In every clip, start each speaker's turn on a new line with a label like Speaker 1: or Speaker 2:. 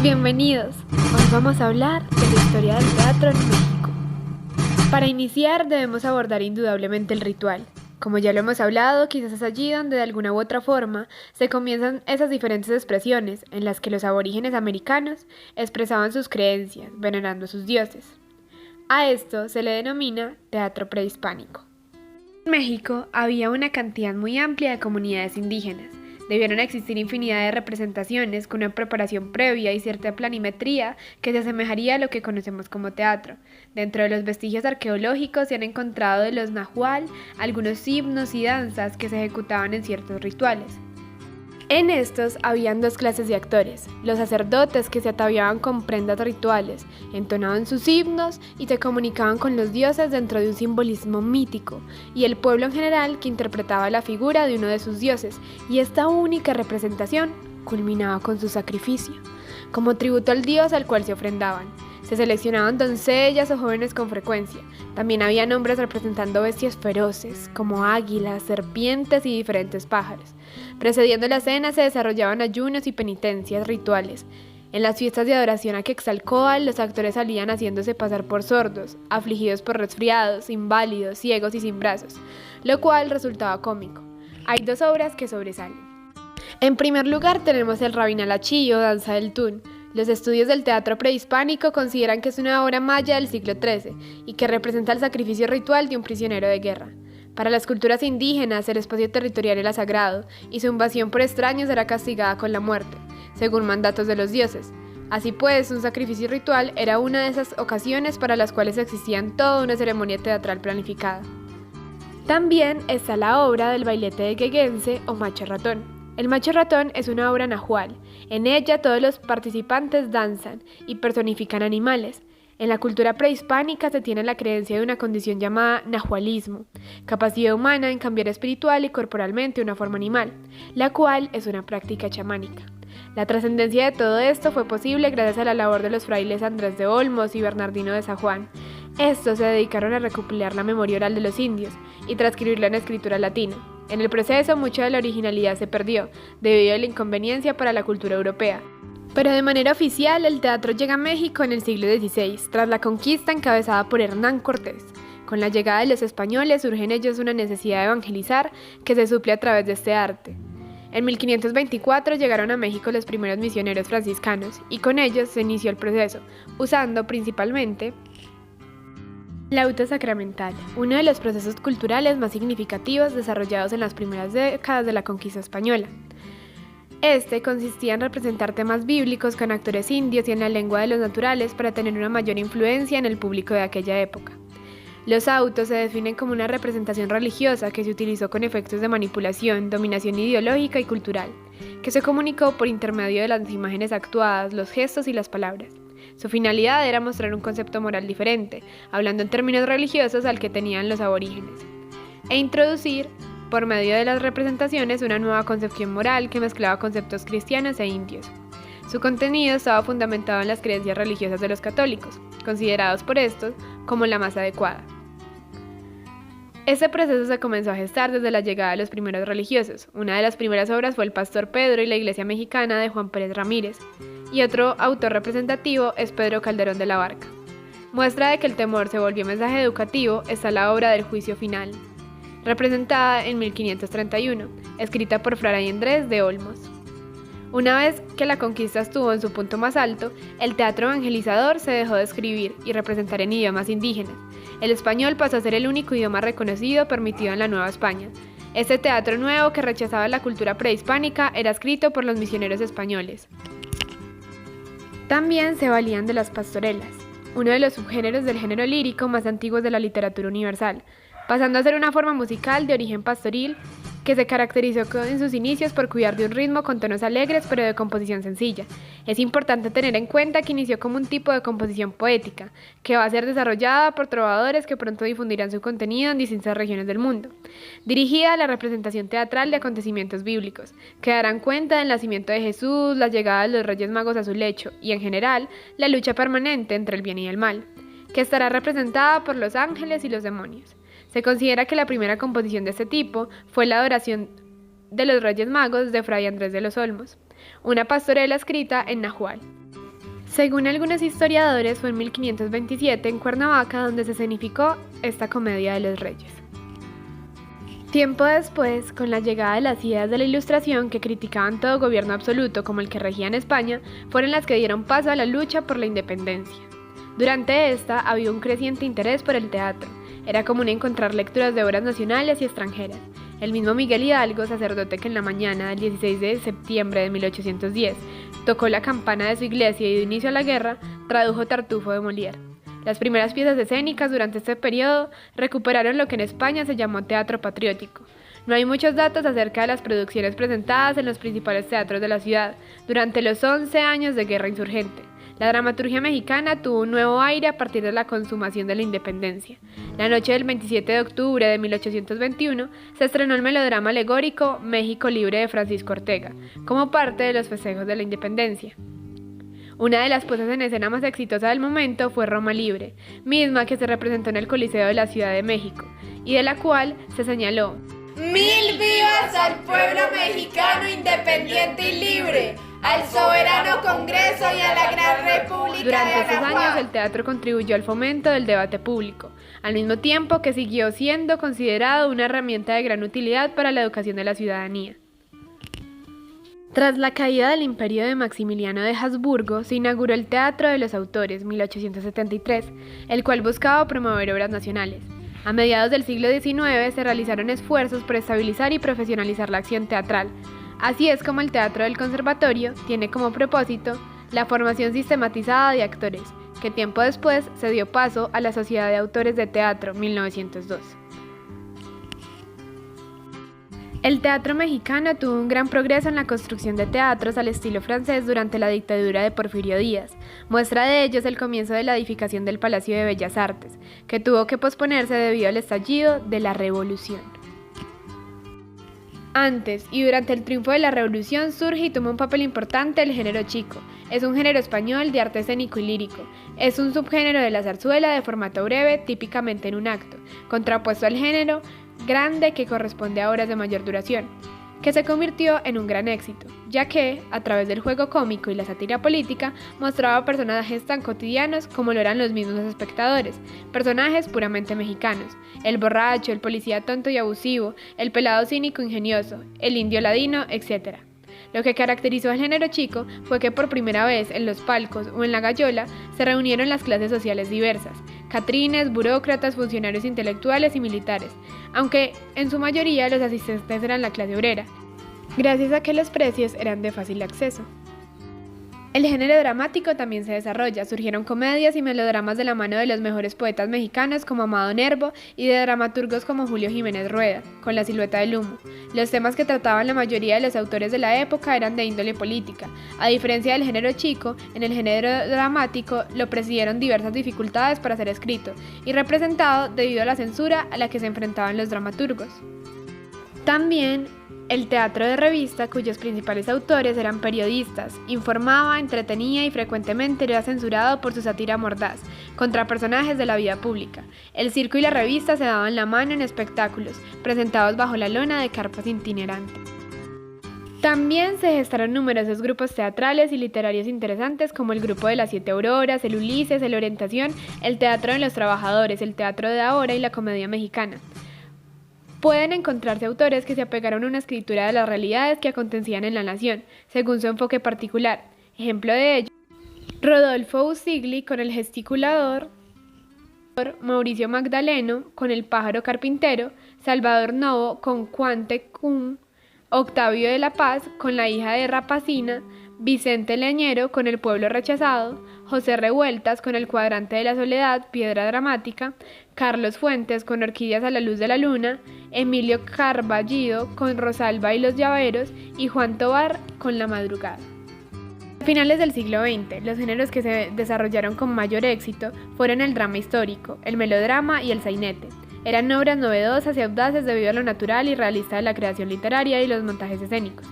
Speaker 1: Bienvenidos, hoy vamos a hablar de la historia del teatro en México. Para iniciar debemos abordar indudablemente el ritual. Como ya lo hemos hablado, quizás es allí donde de alguna u otra forma se comienzan esas diferentes expresiones en las que los aborígenes americanos expresaban sus creencias, venerando a sus dioses. A esto se le denomina teatro prehispánico. En México había una cantidad muy amplia de comunidades indígenas. Debieron existir infinidad de representaciones con una preparación previa y cierta planimetría que se asemejaría a lo que conocemos como teatro. Dentro de los vestigios arqueológicos se han encontrado de los nahual algunos himnos y danzas que se ejecutaban en ciertos rituales. En estos habían dos clases de actores: los sacerdotes, que se ataviaban con prendas rituales, entonaban sus himnos y se comunicaban con los dioses dentro de un simbolismo mítico, y el pueblo en general, que interpretaba la figura de uno de sus dioses, y esta única representación culminaba con su sacrificio, como tributo al dios al cual se ofrendaban. Se seleccionaban doncellas o jóvenes con frecuencia. También había hombres representando bestias feroces, como águilas, serpientes y diferentes pájaros. Precediendo la cena se desarrollaban ayunos y penitencias rituales. En las fiestas de adoración a Quetzalcóatl, los actores salían haciéndose pasar por sordos, afligidos por resfriados, inválidos, ciegos y sin brazos, lo cual resultaba cómico. Hay dos obras que sobresalen. En primer lugar tenemos el Rabinal Achí o Danza del Tún. Los estudios del teatro prehispánico consideran que es una obra maya del siglo XIII y que representa el sacrificio ritual de un prisionero de guerra. Para las culturas indígenas, el espacio territorial era sagrado y su invasión por extraños era castigada con la muerte, según mandatos de los dioses. Así pues, un sacrificio ritual era una de esas ocasiones para las cuales existían toda una ceremonia teatral planificada. También está la obra del bailete de Geguense o Macho Ratón. El Macho Ratón es una obra nahual. En ella todos los participantes danzan y personifican animales. En la cultura prehispánica se tiene la creencia de una condición llamada nahualismo, capacidad humana en cambiar espiritual y corporalmente una forma animal, la cual es una práctica chamánica. La trascendencia de todo esto fue posible gracias a la labor de los frailes Andrés de Olmos y Bernardino de San Juan. Estos se dedicaron a recopilar la memoria oral de los indios y transcribirla en escritura latina. En el proceso, mucha de la originalidad se perdió, debido a la inconveniencia para la cultura europea. Pero de manera oficial, el teatro llega a México en el siglo XVI, tras la conquista encabezada por Hernán Cortés. Con la llegada de los españoles surge en ellos una necesidad de evangelizar que se suple a través de este arte. En 1524 llegaron a México los primeros misioneros franciscanos, y con ellos se inició el proceso, usando principalmente el auto sacramental, uno de los procesos culturales más significativos desarrollados en las primeras décadas de la conquista española. Este consistía en representar temas bíblicos con actores indios y en la lengua de los naturales para tener una mayor influencia en el público de aquella época. Los autos se definen como una representación religiosa que se utilizó con efectos de manipulación, dominación ideológica y cultural, que se comunicó por intermedio de las imágenes actuadas, los gestos y las palabras. Su finalidad era mostrar un concepto moral diferente, hablando en términos religiosos al que tenían los aborígenes, e introducir, por medio de las representaciones, una nueva concepción moral que mezclaba conceptos cristianos e indios. Su contenido estaba fundamentado en las creencias religiosas de los católicos, considerados por estos como la más adecuada. Este proceso se comenzó a gestar desde la llegada de los primeros religiosos. Una de las primeras obras fue El Pastor Pedro y la Iglesia Mexicana de Juan Pérez Ramírez, y otro autor representativo es Pedro Calderón de la Barca. Muestra de que el temor se volvió mensaje educativo está la obra del Juicio Final, representada en 1531, escrita por Fray Andrés de Olmos. Una vez que la conquista estuvo en su punto más alto, el teatro evangelizador se dejó de escribir y representar en idiomas indígenas. El español pasó a ser el único idioma reconocido permitido en la Nueva España. Este teatro nuevo, que rechazaba la cultura prehispánica, era escrito por los misioneros españoles. También se valían de las pastorelas, uno de los subgéneros del género lírico más antiguos de la literatura universal, pasando a ser una forma musical de origen pastoril que se caracterizó en sus inicios por cuidar de un ritmo con tonos alegres pero de composición sencilla. Es importante tener en cuenta que inició como un tipo de composición poética, que va a ser desarrollada por trovadores que pronto difundirán su contenido en distintas regiones del mundo, dirigida a la representación teatral de acontecimientos bíblicos, que darán cuenta del nacimiento de Jesús, la llegada de los Reyes Magos a su lecho y, en general, la lucha permanente entre el bien y el mal, que estará representada por los ángeles y los demonios. Se considera que la primera composición de este tipo fue la adoración de los Reyes Magos de Fray Andrés de los Olmos, una pastorela escrita en nahual. Según algunos historiadores, fue en 1527 en Cuernavaca donde se escenificó esta Comedia de los Reyes. Tiempo después, con la llegada de las ideas de la Ilustración que criticaban todo gobierno absoluto como el que regía en España, fueron las que dieron paso a la lucha por la independencia. Durante esta había un creciente interés por el teatro. Era común encontrar lecturas de obras nacionales y extranjeras. El mismo Miguel Hidalgo, sacerdote que en la mañana del 16 de septiembre de 1810 tocó la campana de su iglesia y dio inicio a la guerra, tradujo Tartufo de Molière. Las primeras piezas escénicas durante este periodo recuperaron lo que en España se llamó teatro patriótico. No hay muchos datos acerca de las producciones presentadas en los principales teatros de la ciudad durante los 11 años de guerra insurgente. La dramaturgia mexicana tuvo un nuevo aire a partir de la consumación de la independencia. La noche del 27 de octubre de 1821 se estrenó el melodrama alegórico México Libre de Francisco Ortega, como parte de los festejos de la independencia. Una de las puestas en escena más exitosas del momento fue Roma Libre, misma que se representó en el Coliseo de la Ciudad de México, y de la cual se señaló:
Speaker 2: ¡Mil vivas al pueblo mexicano independiente y libre! ¡Al soberano Congreso y a la gran República!
Speaker 1: Durante estos años el teatro contribuyó al fomento del debate público, al mismo tiempo que siguió siendo considerado una herramienta de gran utilidad para la educación de la ciudadanía. Tras la caída del imperio de Maximiliano de Habsburgo, se inauguró el Teatro de los Autores, 1873, el cual buscaba promover obras nacionales. A mediados del siglo XIX se realizaron esfuerzos por estabilizar y profesionalizar la acción teatral. Así es como el Teatro del Conservatorio tiene como propósito la formación sistematizada de actores, que tiempo después se dio paso a la Sociedad de Autores de Teatro, 1902. El teatro mexicano tuvo un gran progreso en la construcción de teatros al estilo francés durante la dictadura de Porfirio Díaz. Muestra de ello es el comienzo de la edificación del Palacio de Bellas Artes, que tuvo que posponerse debido al estallido de la Revolución. Antes y durante el triunfo de la Revolución surge y toma un papel importante el género chico. Es un género español de arte escénico y lírico. Es un subgénero de la zarzuela de formato breve, típicamente en un acto, contrapuesto al género grande que corresponde a obras de mayor duración, que se convirtió en un gran éxito, ya que, a través del juego cómico y la sátira política, mostraba personajes tan cotidianos como lo eran los mismos espectadores, personajes puramente mexicanos: el borracho, el policía tonto y abusivo, el pelado cínico ingenioso, el indio ladino, etc. Lo que caracterizó al género chico fue que por primera vez en los palcos o en la gallola se reunieron las clases sociales diversas: catrines, burócratas, funcionarios intelectuales y militares, aunque en su mayoría los asistentes eran la clase obrera, gracias a que los precios eran de fácil acceso. El género dramático también se desarrolla. Surgieron comedias y melodramas de la mano de los mejores poetas mexicanos como Amado Nervo y de dramaturgos como Julio Jiménez Rueda, con La Silueta del Humo. Los temas que trataban la mayoría de los autores de la época eran de índole política. A diferencia del género chico, en el género dramático lo presidieron diversas dificultades para ser escrito y representado debido a la censura a la que se enfrentaban los dramaturgos. También el teatro de revista, cuyos principales autores eran periodistas, informaba, entretenía y frecuentemente era censurado por su sátira mordaz contra personajes de la vida pública. El circo y la revista se daban la mano en espectáculos, presentados bajo la lona de carpas itinerantes. También se gestaron numerosos grupos teatrales y literarios interesantes como el Grupo de las Siete Auroras, el Ulises, el Orientación, el Teatro de los Trabajadores, el Teatro de Ahora y la Comedia Mexicana. Pueden encontrarse autores que se apegaron a una escritura de las realidades que acontecían en la nación, según su enfoque particular. Ejemplo de ello, Rodolfo Usigli con El Gesticulador, Mauricio Magdaleno con El Pájaro Carpintero, Salvador Novo con Cuante Cum, Octavio de la Paz con La Hija de Rapacina, Vicente Leñero con El Pueblo Rechazado, José Revueltas con El Cuadrante de la Soledad, Piedra Dramática, Carlos Fuentes con Orquídeas a la Luz de la Luna, Emilio Carballido con Rosalba y los Llaveros y Juan Tovar con La Madrugada. A finales del siglo XX, los géneros que se desarrollaron con mayor éxito fueron el drama histórico, el melodrama y el sainete. Eran obras novedosas y audaces debido a lo natural y realista de la creación literaria y los montajes escénicos.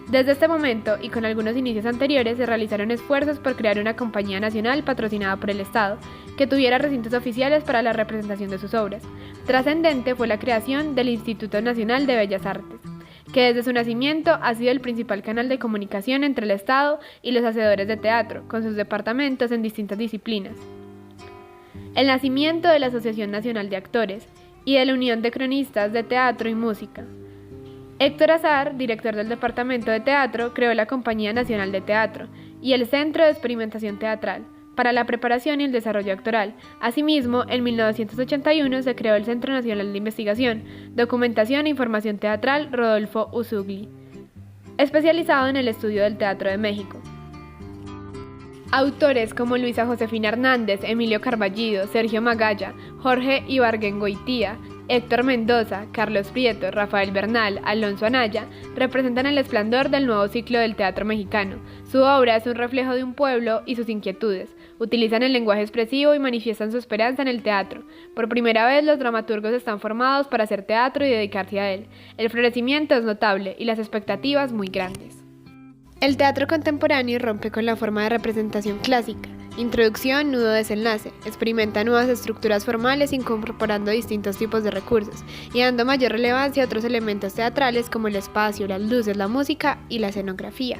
Speaker 1: Desde este momento, y con algunos inicios anteriores, se realizaron esfuerzos por crear una compañía nacional patrocinada por el Estado, que tuviera recintos oficiales para la representación de sus obras. Trascendente fue la creación del Instituto Nacional de Bellas Artes. que desde su nacimiento ha sido el principal canal de comunicación entre el Estado y los hacedores de teatro, con sus departamentos en distintas disciplinas. El nacimiento de la Asociación Nacional de Actores y de la Unión de Cronistas de Teatro y Música. Héctor Azar, director del Departamento de Teatro, creó la Compañía Nacional de Teatro y el Centro de Experimentación Teatral para la preparación y el desarrollo actoral. Asimismo, en 1981 se creó el Centro Nacional de Investigación, Documentación e Información Teatral Rodolfo Uzugli, especializado en el estudio del teatro de México. Autores como Luisa Josefina Hernández, Emilio Carballido, Sergio Magalla, Jorge Ibargüengoitia, Héctor Mendoza, Carlos Prieto, Rafael Bernal, Alonso Anaya representan el esplendor del nuevo ciclo del teatro mexicano. Su obra es un reflejo de un pueblo y sus inquietudes. Utilizan el lenguaje expresivo y manifiestan su esperanza en el teatro. Por primera vez los dramaturgos están formados para hacer teatro y dedicarse a él. El florecimiento es notable y las expectativas muy grandes. El teatro contemporáneo rompe con la forma de representación clásica. Introducción, nudo, desenlace. Experimenta nuevas estructuras formales incorporando distintos tipos de recursos y dando mayor relevancia a otros elementos teatrales como el espacio, las luces, la música y la escenografía.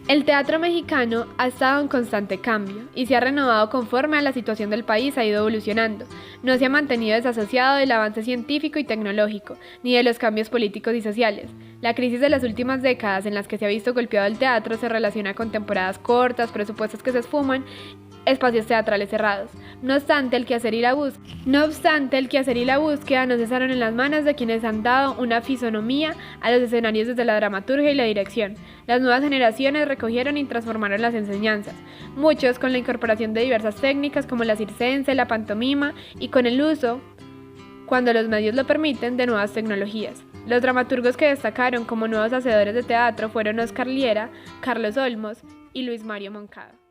Speaker 1: El teatro mexicano ha estado en constante cambio y se ha renovado conforme a la situación del país ha ido evolucionando. No se ha mantenido desasociado del avance científico y tecnológico, ni de los cambios políticos y sociales. La crisis de las últimas décadas en las que se ha visto golpeado el teatro se relaciona con temporadas cortas, presupuestos que se esfuman, espacios teatrales cerrados. No obstante, el quehacer y la búsqueda no cesaron en las manos de quienes han dado una fisonomía a los escenarios desde la dramaturgia y la dirección. Las nuevas generaciones recogieron y transformaron las enseñanzas, muchos con la incorporación de diversas técnicas como la circense, la pantomima y con el uso, cuando los medios lo permiten, de nuevas tecnologías. Los dramaturgos que destacaron como nuevos hacedores de teatro fueron Oscar Liera, Carlos Olmos y Luis Mario Moncada.